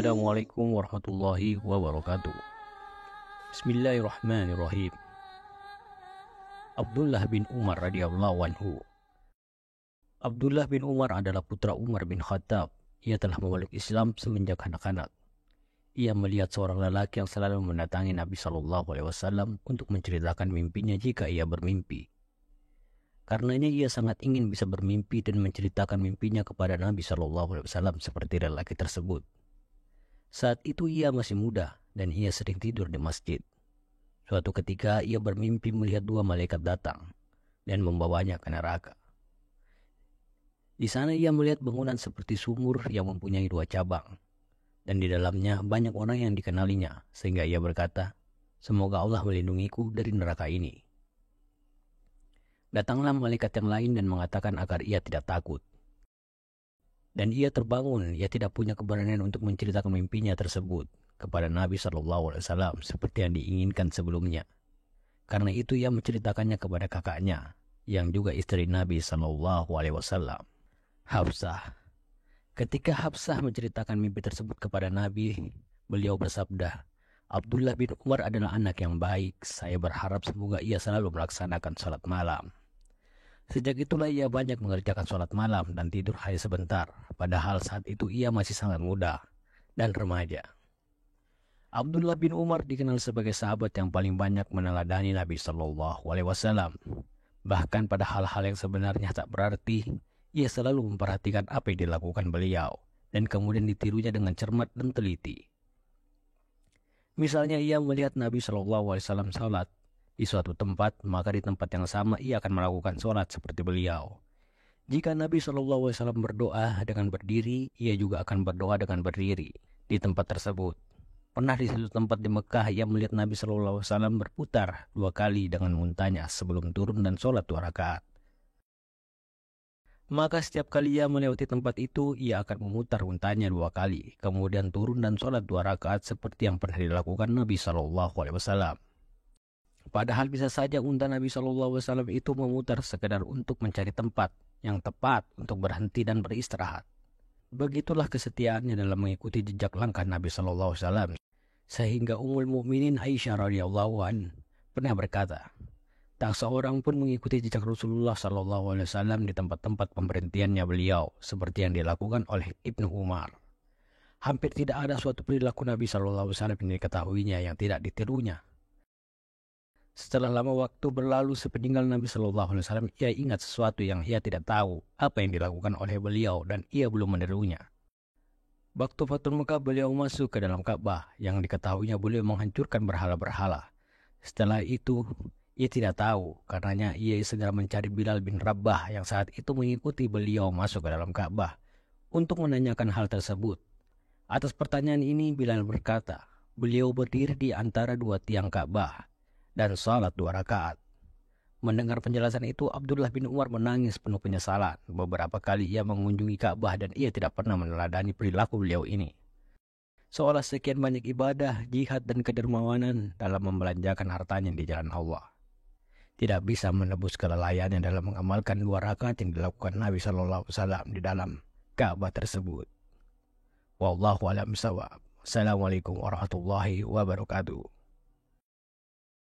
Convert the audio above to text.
Assalamualaikum warahmatullahi wabarakatuh. Bismillahirrahmanirrahim. Abdullah bin Umar radhiyallahu anhu. Abdullah bin Umar adalah putra Umar bin Khattab. Ia telah memeluk Islam semenjak anak-anak. Ia melihat seorang lelaki yang selalu mendatangi Nabi SAW untuk menceritakan mimpinya jika ia bermimpi. Karenanya ia sangat ingin bisa bermimpi dan menceritakan mimpinya kepada Nabi SAW seperti lelaki tersebut. Saat itu ia masih muda dan ia sering tidur di masjid. Suatu ketika ia bermimpi melihat dua malaikat datang dan membawanya ke neraka. Di sana ia melihat bangunan seperti sumur yang mempunyai dua cabang. Dan di dalamnya banyak orang yang dikenalinya, sehingga ia berkata, "Semoga Allah melindungiku dari neraka ini." Datanglah malaikat yang lain dan mengatakan agar ia tidak takut. Dan ia terbangun, ia tidak punya keberanian untuk menceritakan mimpinya tersebut kepada Nabi SAW seperti yang diinginkan sebelumnya. Karena itu ia menceritakannya kepada kakaknya, yang juga istri Nabi SAW, Hafsah. Ketika Hafsah menceritakan mimpi tersebut kepada Nabi, beliau bersabda, "Abdullah bin Umar adalah anak yang baik. Saya berharap semoga ia selalu melaksanakan sholat malam." Sejak itulah ia banyak mengerjakan sholat malam dan tidur hanya sebentar, padahal saat itu ia masih sangat muda dan remaja. Abdullah bin Umar dikenal sebagai sahabat yang paling banyak meneladani Nabi SAW. Bahkan pada hal-hal yang sebenarnya tak berarti, ia selalu memperhatikan apa yang dilakukan beliau dan kemudian ditirunya dengan cermat dan teliti. Misalnya ia melihat Nabi SAW salat di suatu tempat, maka di tempat yang sama ia akan melakukan sholat seperti beliau. Jika Nabi SAW berdoa dengan berdiri, ia juga akan berdoa dengan berdiri di tempat tersebut. Pernah di suatu tempat di Mekah, ia melihat Nabi SAW berputar 2 kali dengan muntahnya sebelum turun dan sholat 2 rakaat. Maka setiap kali ia melewati tempat itu, ia akan memutar untanya 2 kali, kemudian turun dan sholat 2 rakaat seperti yang pernah dilakukan Nabi SAW. Padahal bisa saja unta Nabi SAW itu memutar sekedar untuk mencari tempat yang tepat untuk berhenti dan beristirahat. Begitulah kesetiaannya dalam mengikuti jejak langkah Nabi SAW. Sehingga Ummul Mukminin Aisyah radhiyallahu an pernah berkata, "Tak seorang pun mengikuti jejak Rasulullah SAW di tempat-tempat pemberhentiannya beliau, seperti yang dilakukan oleh Ibnu Umar. Hampir tidak ada suatu perilaku Nabi SAW yang diketahuinya yang tidak ditirunya. Setelah lama waktu berlalu sepeninggal Nabi SAW, ia ingat sesuatu yang ia tidak tahu apa yang dilakukan oleh beliau dan ia belum menirunya. Waktu Fatul Mekah beliau masuk ke dalam Ka'bah yang diketahuinya beliau menghancurkan berhala-berhala. Setelah itu ia tidak tahu, karenanya ia segera mencari Bilal bin Rabah yang saat itu mengikuti beliau masuk ke dalam Ka'bah untuk menanyakan hal tersebut. Atas pertanyaan ini Bilal berkata, beliau berdiri di antara 2 tiang Ka'bah dan salat 2 rakaat. Mendengar penjelasan itu, Abdullah bin Umar menangis penuh penyesalan. Beberapa kali ia mengunjungi Ka'bah dan ia tidak pernah meneladani perilaku beliau ini. Seolah sekian banyak ibadah, jihad dan kedermawanan dalam membelanjakan hartanya di jalan Allah tidak bisa menebus kelalaiannya dalam mengamalkan 2 rakaat yang dilakukan Nabi SAW di dalam Ka'bah tersebut. Wallahu a'lam bishawab. Assalamualaikum warahmatullahi wabarakatuh.